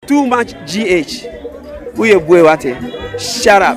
too much GH. Shout out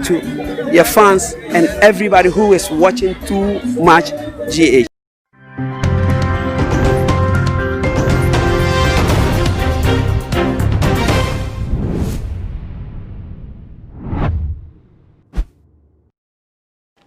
to your fans and everybody who is watching Too Much GH.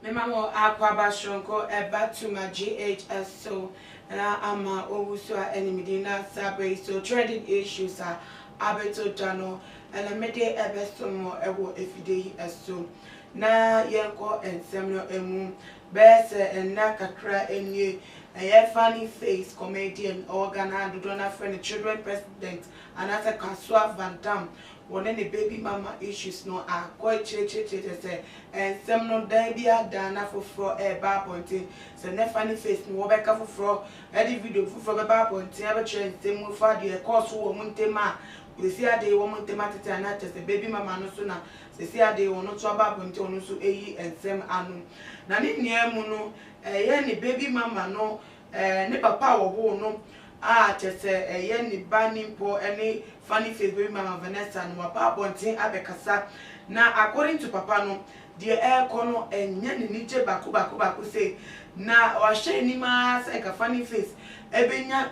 Memo Aquaba Shonko eba Too Much GH so na ama owusu a enemy na sabe so trading issues are abeto jano and a mede ebesomo ewo efide eso na yenko ensemno emu bese enna kakra enye a funny face comedian organa dona friend children president and as a Kaswa Van Dam one any baby mama issues no are quite che and some no debia dana for a bar pointing so ne funny face no beka for any video for a bar pointing ever change them for the course woman tema we see a day woman thematic and not just the baby mama no sooner se see a day one not to bar pointing on so and sem anu na ni muno any baby mama no ne papa wo no chese ni bani po any funny face baby mama Vanessa no papa bontin abekasa na according to papa no the air kono enye ni nije baku say na wa hye ni ma say ka funny face ebenya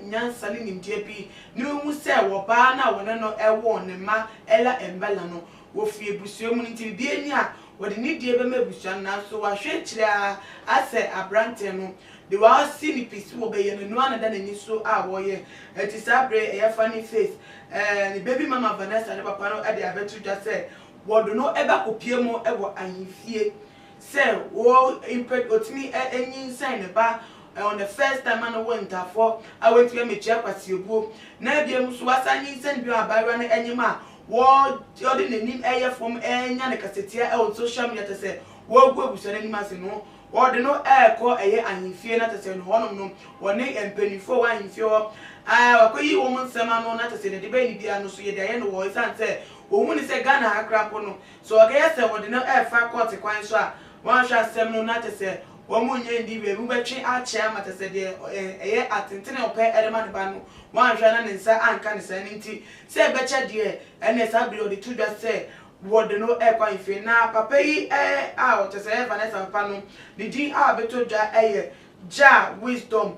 nyansa ni nimdie bi ni hu say wo ba na wona no ewo ne ma ela embela no wo fie busuo mu nti bi eni a wo de ni die be mabusua na so wa hye kire ase abrante no the was see the piece will be no one than any so it is a break funny face the baby mama Vanessa and papa no at the abetu just said what do no ever copy more ever and fear say wo impet otimi any sign about on the first time I went for I went to me check as you go na bia muso wasanyi send bi abawa na anyima wo odi nanim eye from enya ne kasetia on social media to say wo go abuso na nima se no or the no air call a anifie na to say no honom no woni empanifo wa anifie ho wakoyi woman sama no na to say the be ni bia no so ye dey no wo isan say omu ni say Ghana akrapo no so oga say wo the no air fa court kwan so a wan hwa asem no na to say omu nye ndi be bu betwe ache amata say de atentene ope edema ne ba no wan hwa na nsa anka ne say nti say beche de ene sa bi o de to just say what the no air kwa ife na papa yi out to say Vanessa papa no the din beto ja wisdom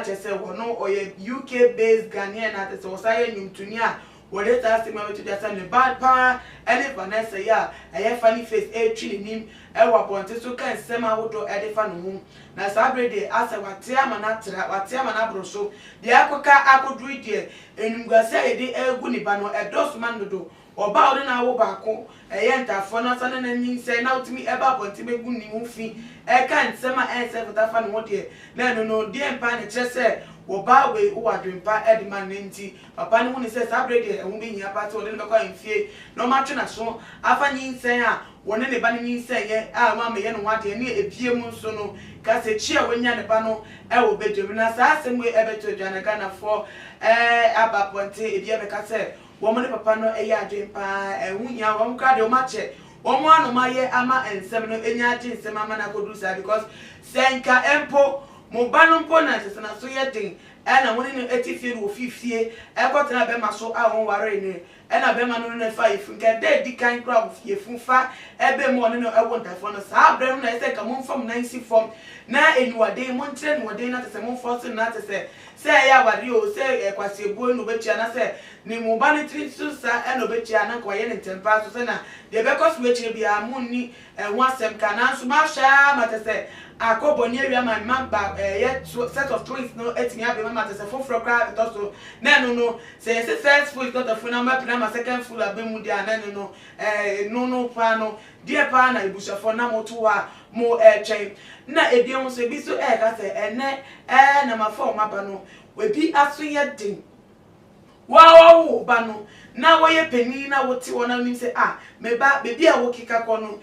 to say wono oye UK based Ghanaian na to say osaye nyumtuni a what it has to to just say bad power any Vanessa ya funny face twi nim wa ponte so kan sema wodo fa no hu na sabrede asa watia mana broso de akoka akodru de enumgase ede egu ni ba no edos man dodo oba odi na wo baako ntafo na sana na nyinse na utimi eba bonti begu ni mufi kan sema se futafa no de na no de mpa ne kyerese wo ba we wo adwempa edman nti papa ne hu ni se sabrede ehun be hia pa to de no kwa mfie no ma twe na so afa nyinse a wone ne ba ne nyinse ye ma me ye no wade ne epie mu so no ka se chi a wonya ne ba no wo bedwem na sa asem we ebeto dwana Ghana for aba ponte ebi be ka se woman papa no adwempa ehunya won kra de o ma che omo anoma ye ama ensem no enya age ensem ama na kodusa because senka empo mo banompo na sese na so ye den na woni no etifie wo fifie ekotena be ma so a won ware ni na be ma no na fa ifu nke de di kan kra wo fie funfa ebe mo no ewo ntafo no sa abre no na ese ka mo fam na nsi fom na enuwade mo ntre nuwade na tese mo force na tese say ya wari o say kwase ebuo no betia na say ni mo ba ni tri so sa no betia na kwa ye ne tempa so say na de be cause we chire bia mo ni ho asem ka na so ma sha ma tese akobo ni area man ba set of twins no etimi abe ma tese foforo kra to so na no say first full not of na ma pina ma second full abemu dia na no pa no dia pa na ibusafo na moto a mo chen na ebiem so bi so ka say ene na ma fa o maba no we bi aso ye din wo ba no na wo ye pani na wo ti wona nim say me ba bebi a wo kika ko no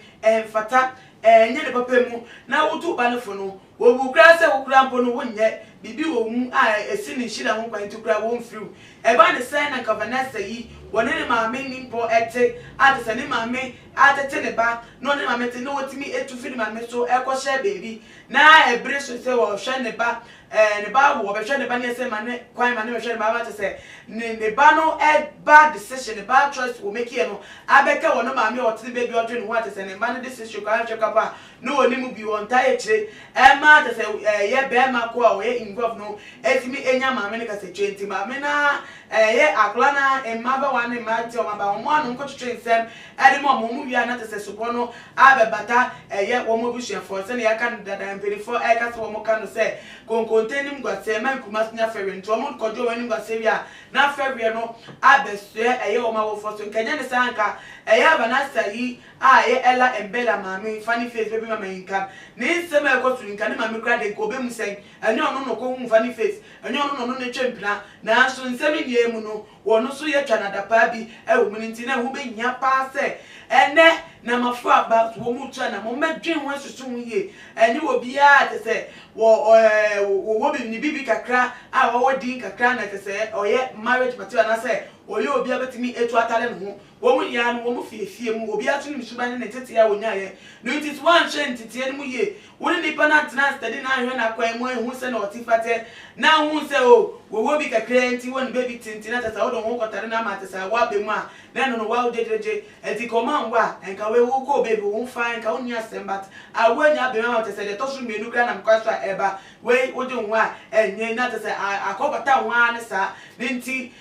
fata nye ne papa mu na wo tu ba ne fo no wo bu kra se wo kra mpo no wonye bibi wo mu a esi ni shira ho kwan to kra won firu e ba ne sen na Vanessa yi woni ne maame ni mpo ete ade se ne maame atete ne ba no ne maame te no wotimi etu fi ne maame so e ko share baby na ebre so se wo hwe ne ba ne ba wo be hwe ne ba ne se mane kwan mane be hwe ne ba ba te se ne ba no e bad decision ne ba choice wo make no abeka wo no maame o te baby o dwe ne ho ate se ne ba no decision kwa hwe kapa no woni mu bi won ta eche e ma te se ye be ma ko o ye involve no etimi enya maame ne ka se 20 maame na ye akla na emaba wane ma ti o ma ba mo anu nko twetwe nsem ede mo mo wi ana te se supo no abebata ye wo mo busuafo se ne ya kan dada mpelifo e ka se wo mo kan se konkontenim gwase man kuma nya fewe nto mo kojo wani gwase wi a na fewe no abesue ye wo ma wo fo so nkanya ne sanka ya Vanessa yi ye ela embela maame funny face baby mama inka ne nsem e ko turu nka ne maame kra de ko be mu sen ene ono no ko hu funny face ene ono no ne twempina na so nsem ni emu no wono so ye twa na dapa bi e wo mu nti na hu be nya pa se ene na mafu aba wo mu twa na mo medwen ho asusu hu ye ene wo bia te se wo bi ni bibi kakra a wo din kakra na te se oye marriage material na se oye obi abetimi etu atale no ho wo mu ya no wo mu fiefie mu obi atu ni suba ne tete ya wonya ye no it is one chain tete mu ye woni ni pana tena study na hwe na kwan mu ehu se na otifate na hu se o wo bi kakra nti woni baby tinti na tata wo don ho kotare na mate sa wa be mu a na no wa ojejeje enti koma ngwa enka we wo ko baby wo fine ka woni asembat a wonya be ma tese de tosu menu kra na mkwaso eba we wo de nwa enye na tese akobata nwa ne sa nti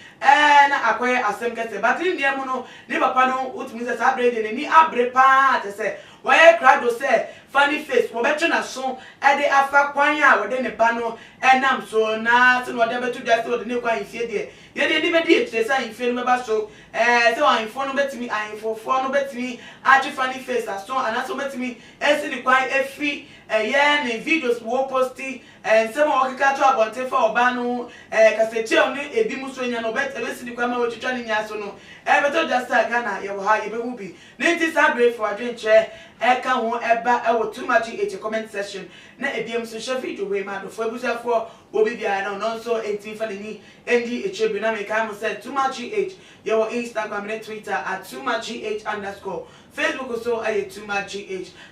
na akoye asem kese batiri ndie mu no ni papa no utumi se sa brede ne ni abre pa te se waye krado se funny face wo betwe na so e de afa kwan a wo de ne ba no enam so na se no de betu just wo de ne kwan ifie de ye de ni be de tre sa ifie no be ba so se wa info no betimi info no betimi achi funny face aso anaso betimi esi ni kwan efi ye ne videos wo posti se mo okika to abonte fa oba no kaseche oni ebi muso nya no ebesi di kwa ma wo twitwa ni nya so no beto just Ghana ye wo ha ye be hu bi nti sa brave for adwenche ka ho eba e wo too much e comment section na ebiem so share video we ma do fo ebusafo obi bia na no so enti fa ni endi echebi na me ka mo say too much ye wo Instagram and Twitter at too much _. Facebook so aye too much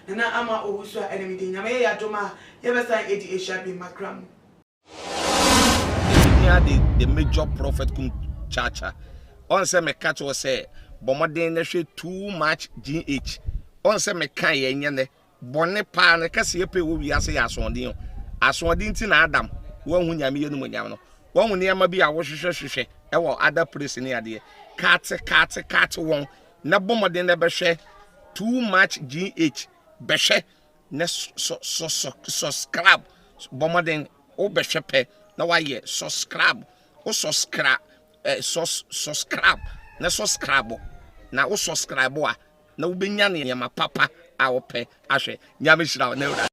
na ama owusu enemy din nyame ya doma ye besa edi eshabi makram the major prophet kun chacha on say me catch o say bomoden na hwe too much GH on say me kan ye nyene bone pa na kase ye pe wo wi ase ya asonde nti na Adam wo hu nyame ye no nyam no wo hu ne ma bi a wo hwehwehwehwe e wo other place ne ade kat won na bomoden na be hwe too much GH be hwe na subscribe bomoden o be hwe pe na wa ye subscribe o subscribe na subscribe na o subscribe a na wo benya ne ma papa a wo pe ahwe nyame hira na